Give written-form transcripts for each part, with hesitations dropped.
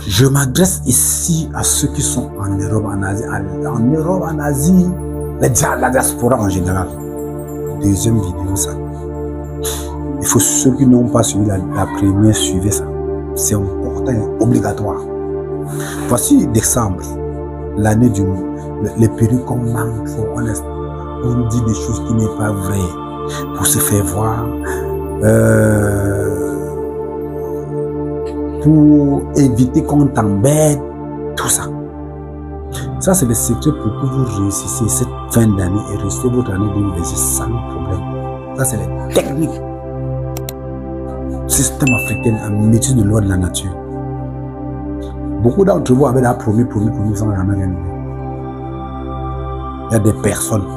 Je m'adresse ici à ceux qui sont en Europe, en Asie. En Europe, en Asie, la diaspora en général. Deuxième vidéo, ça. Il faut ceux qui n'ont pas suivi la première, suivez ça. C'est important et obligatoire. Voici décembre, l'année du monde. Les perruques qu'on manque, on dit des choses qui n'est pas vraies pour se faire voir, pour éviter qu'on t'embête, tout ça. Ça, c'est le secret pour que vous réussissiez cette fin d'année et réussissez votre année 2020 sans problème. Ça, c'est les techniques. Système africain, un métier de loi de la nature. Beaucoup d'entre vous avaient la promis sans jamais rien donner. Il y a des personnes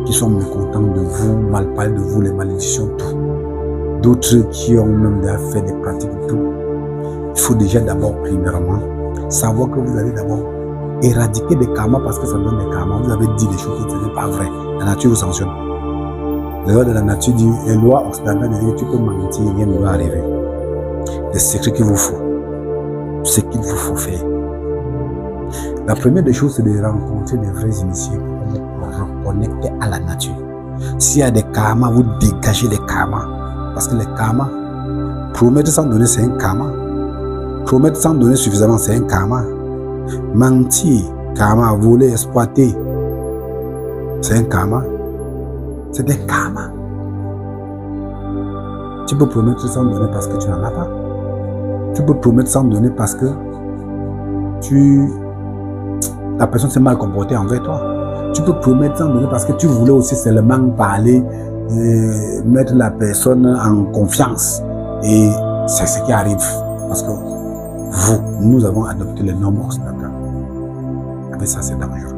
qui sont mécontentes de vous, mal parlent de vous, les malédictions, tout. D'autres qui ont même déjà fait des pratiques, tout. Il faut déjà d'abord, premièrement, savoir que vous allez d'abord éradiquer des karmas parce que ça donne des karmas. Vous avez dit des choses qui ne sont pas vraies. La nature vous sanctionne. Les lois de la nature disent, les lois occidentales disent que tu peux mentir, rien ne va arriver. Les secrets qu'il vous faut. Ce qu'il vous faut faire. La première des choses, c'est de rencontrer des vrais initiés pour vous reconnecter à la nature. S'il y a des karmas, vous dégagez les karmas. Parce que les karmas, promettre sans donner, c'est un karma. Promettre sans donner suffisamment, c'est un karma. Mentir, karma, voler, exploiter, c'est un karma. C'est des karmas. Tu peux promettre sans donner parce que tu n'en as pas. Tu peux promettre sans donner parce que la personne s'est mal comportée envers toi. Tu peux promettre sans donner parce que tu voulais aussi seulement parler, mettre la personne en confiance. Et c'est ce qui arrive. Parce que nous avons adopté les normes occidentales. Avec ça, c'est dangereux.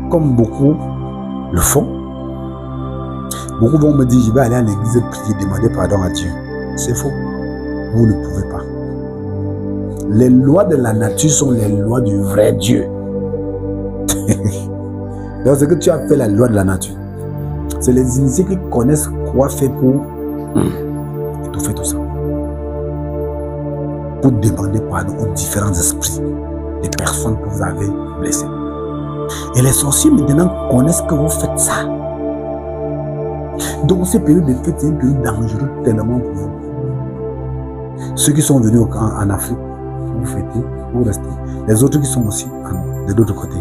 Comme beaucoup le font, beaucoup vont me dire, je vais aller à l'église prier, demander pardon à Dieu. C'est faux. Vous ne pouvez pas. Les lois de la nature sont les lois du vrai Dieu. Donc ce que tu as fait, la loi de la nature, c'est les initiés qui connaissent quoi faire pour étouffer tout ça. Pour demander pardon aux différents esprits, des personnes que vous avez blessées. Et les sorciers maintenant connaissent que vous faites ça. Donc ces périodes de fête, c'est une période dangereuse tellement pour vous. Ceux qui sont venus en Afrique, vous fêtez, vous restez. Les autres qui sont aussi de l'autre côté.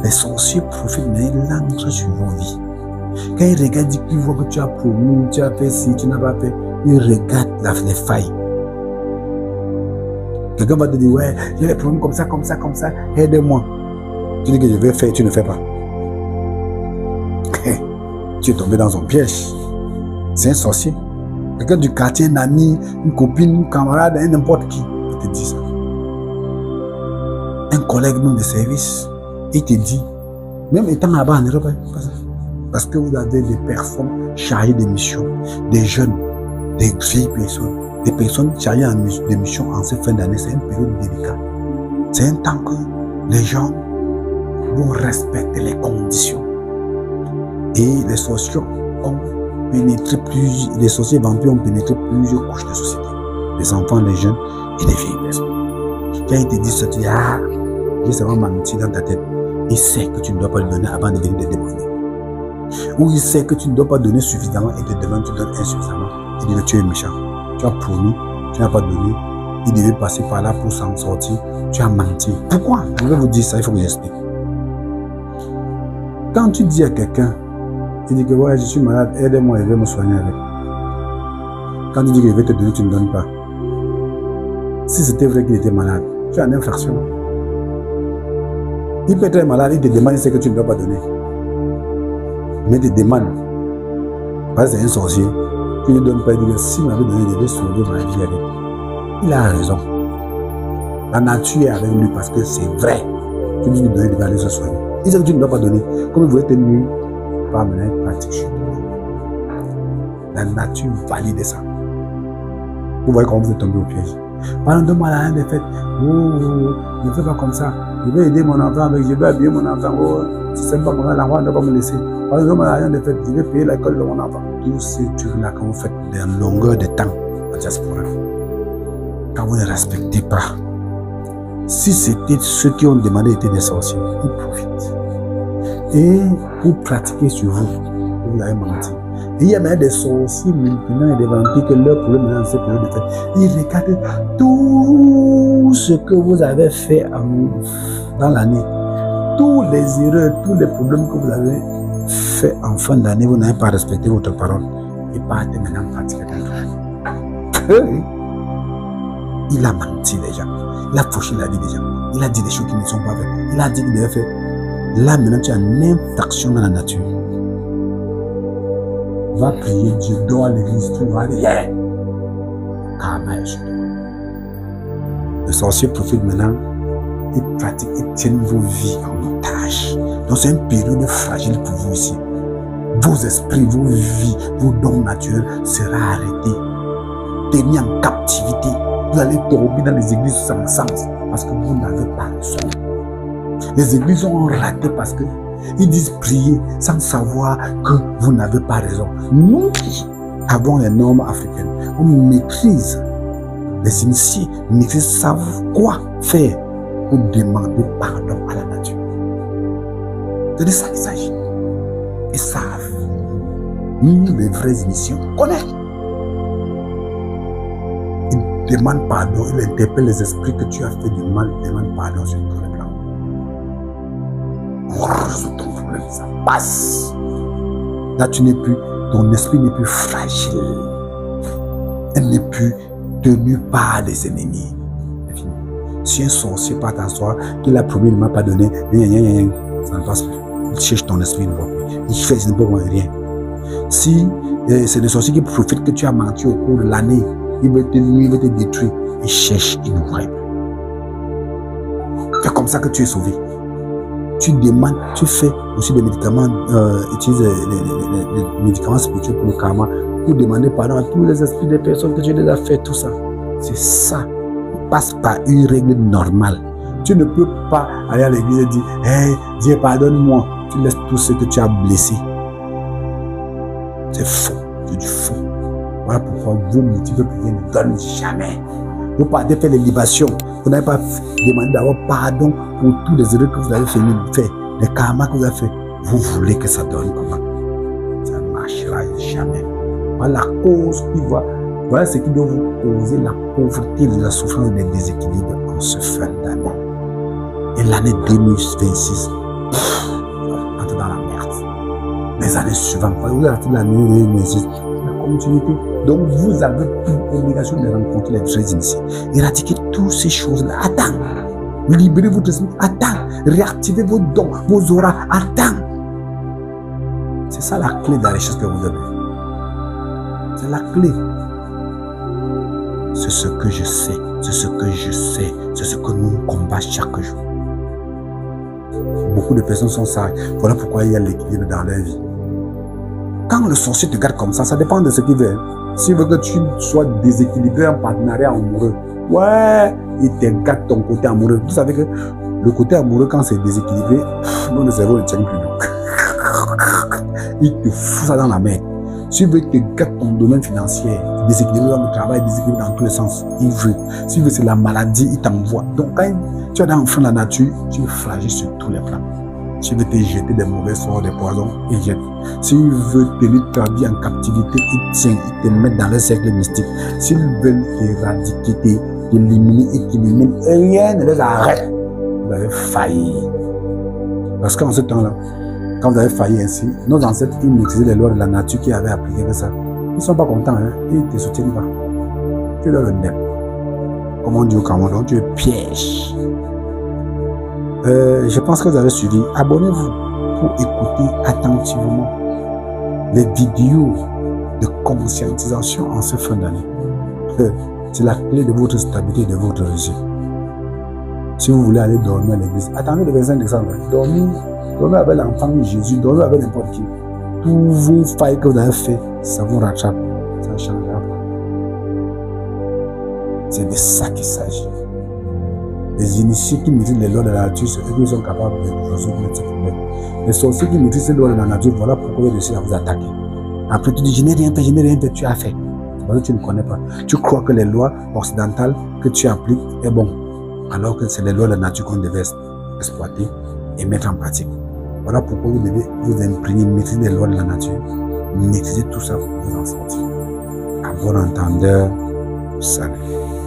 Les sorciers profitent, mais ils lancent sur vos vies. Quand ils regardent, ils voient que tu as promis, tu as fait ci, tu n'as pas fait, ils regardent les failles. Quelqu'un va te dire, ouais, j'ai des problèmes comme ça, aide-moi. Tu dis que je vais faire, tu ne fais pas. Tu es tombé dans un piège. C'est un sorcier. Quelqu'un du quartier, un ami, une copine, un camarade, n'importe qui, il te dit ça. Un collègue même de service, il te dit, même étant là-bas en Europe, parce que vous avez des personnes chargées de missions, des jeunes, des vieilles personnes, des personnes chargées de missions en cette fin d'année, c'est une période délicate. C'est un temps que les gens vont respecter les conditions. Et les sorciers ont pénétré les sorciers vampires ont pénétré plusieurs couches de société. Les enfants, les jeunes et les vieilles personnes. Quand il te dit ça, tu dis, j'ai seulement menti dans ta tête. Il sait que tu ne dois pas le donner avant de venir te demander. Ou il sait que tu ne dois pas donner suffisamment et te demande, tu donnes insuffisamment. Il dit que tu es méchant. Tu as promis, tu n'as pas donné. Il devait passer par là pour s'en sortir. Tu as menti. Pourquoi? Je vais vous dire ça, il faut que j'explique. Quand tu dis à quelqu'un, il dit que ouais, je suis malade, aide-moi, je vais me soigner avec. Quand tu dis que je vais te donner, tu ne donnes pas. Si c'était vrai qu'il était malade, tu as une infraction. Il peut être malade, il te demande, il sait que tu ne dois pas donner. Mais il te demande, parce que c'est un sorcier, tu ne donnes pas, il dit que s'il m'avait donné, il devait sauver ma vie avec. Il a raison. La nature est avec lui parce que c'est vrai. Tu dis de donner, il va aller se soigner. Il sait que tu ne dois pas donner. Comme il voulait te nuire, pas mener une pratique chez toi. La nature valide ça. Vous voyez comment vous êtes tombé au piège. Pendant 2 mois, la reine des fêtes, ne fais pas comme ça. Je vais aider mon enfant avec, je vais habiller mon enfant. Si c'est pas comme ça, l'enfant ne doit pas me laisser. Pendant 2 mois, la reine des fêtes, je vais payer l'école de mon enfant. Tous ces trucs-là que vous faites de longueur de temps en diaspora. quand vous ne respectez pas. Si c'était ceux qui ont demandé étaient des sorciers, ils profitent. Et pour pratiquer sur vous, vous avez menti. Et il y a même des sorciers maintenant et des vampires que leur problème dans cette période de fête. Ils regardent tout ce que vous avez fait dans l'année. Tous les erreurs, tous les problèmes que vous avez fait en fin d'année, vous n'avez pas respecté votre parole. Et partez maintenant pratiquer quelque chose. Il a menti déjà. Il a fauché la vie des gens. Il a dit des choses qui ne sont pas vraies. Il a dit qu'il devait faire. Là, maintenant, tu as une infraction dans la nature. Va prier Dieu, dors à l'église, tu vas dire, yeah! Le sorcier profite maintenant, il pratique, il tient vos vies en otage. Donc, c'est une période fragile pour vous ici. Vos esprits, vos vies, vos dons naturels seront arrêtés, tenus en captivité. Vous allez tomber dans les églises sans sens parce que vous n'avez pas raison. Les églises ont raté parce qu'ils disent prier sans savoir que vous n'avez pas raison. Nous qui avons les normes africaines, on maîtrise, les initiés maîtrisent, savent quoi faire pour demander pardon à la nature. C'est de ça qu'il s'agit. Ils savent. Nous, les vrais initiés, on connaît. Ils demandent pardon, ils interpellent les esprits que tu as fait du mal, ils demandent pardon sur tous les plans. Résout ton problème, ça passe. Là, tu n'es plus, ton esprit n'est plus fragile. Elle n'est plus tenue par des ennemis. C'est fini. Si un sorcier part t'asseoir, qu'il a promis, il ne m'a pas donné, ça ne passe plus. Il cherche ton esprit, il ne voit plus. Il fait, il ne peut voir rien. Si c'est le sorcier qui profite que tu as menti au cours de l'année, il veut te nuire, il veut te détruire. Il cherche, il ne voit plus. C'est comme ça que tu es sauvé. Tu demandes, tu fais aussi des médicaments, utilise les médicaments spirituels pour le karma, pour demander pardon à tous les esprits des personnes que tu les as fait, tout ça. C'est ça. Passe par une règle normale. Tu ne peux pas aller à l'église et dire, hey, Dieu pardonne-moi. Tu laisses tout ce que tu as blessé. C'est faux. C'est du faux. Voilà pourquoi vos motifs de prier ne donnent jamais. Vous partez faire les libations. Vous n'avez pas demandé d'avoir pardon pour tous les erreurs que vous avez fait, les karmas que vous avez fait. Vous voulez que ça donne comment? Ça ne marchera jamais. Voilà la cause qui va. Voilà ce qui doit vous causer la pauvreté, la souffrance, des déséquilibres en ce fin d'année. Et l'année 2026, entrez dans la merde. Les années suivantes, vous avez l'année 2026, la continuité. Donc vous avez pour obligation de rencontrer les vrais initiés. Éradiquer toutes ces choses-là. Attends. Libérez votre esprit. Attends. Réactivez vos dons, vos auras. Attends. C'est ça la clé de la richesse que vous avez. C'est la clé. C'est ce que je sais. C'est ce que je sais. C'est ce que nous combattons chaque jour. Beaucoup de personnes sont sages. Voilà pourquoi il y a l'équilibre dans leur vie. Quand le sorcier te garde comme ça dépend de ce qu'il veut. S'il veut que tu sois déséquilibré en partenariat amoureux, ouais, il te gâte ton côté amoureux. Vous savez que le côté amoureux, quand c'est déséquilibré, non, le cerveau ne tient plus. Il te fout ça dans la mer. S'il veut te gâte ton domaine financier, déséquilibré dans le travail, déséquilibré dans tous les sens, il veut. S'il veut c'est la maladie, il t'envoie. Donc quand tu es dans le fond de la nature, tu es fragile sur tous les plans. S'il veut te jeter des mauvais sorts, des poisons, il jette. S'il veut tenir ta vie en captivité, il tient, il te met dans le cercle mystique. S'ils veulent t'éradiquer, t'éliminer et t'éliminer, rien ne les arrête. Vous avez failli. Parce qu'en ce temps-là, quand vous avez failli ainsi, nos ancêtres qui maîtrisaient les lois de la nature, qui avaient appliqué que ça, ils ne sont pas contents, hein? Ils ne te soutiennent pas. Tu es dans le nez. Comme on dit au Cameroun, tu es piège. Je pense que vous avez suivi. Abonnez-vous pour écouter attentivement les vidéos de conscientisation en ce fin d'année. C'est la clé de votre stabilité et de votre réussite. Si vous voulez aller dormir à l'église, attendez le 25 décembre. Dormez avec l'enfant de Jésus, dormez avec n'importe qui. Tous vos failles que vous avez fait, ça vous rattrape. Ça ne changera pas. C'est de ça qu'il s'agit. Les initiés qui maîtrisent les lois de la nature, c'est eux qui sont capables de résoudre ces problèmes. Les sorciers qui maîtrisent les lois de la nature, voilà pourquoi ils réussissent à vous attaquer. Après, tu dis, je n'ai rien fait, tu as fait. C'est parce que tu ne connais pas. Tu crois que les lois occidentales que tu appliques est bon, alors que c'est les lois de la nature qu'on devait exploiter et mettre en pratique. Voilà pourquoi vous devez vous imprégner, maîtriser les lois de la nature, maîtriser tout ça pour vous en sortir. À bon entendeur, salut.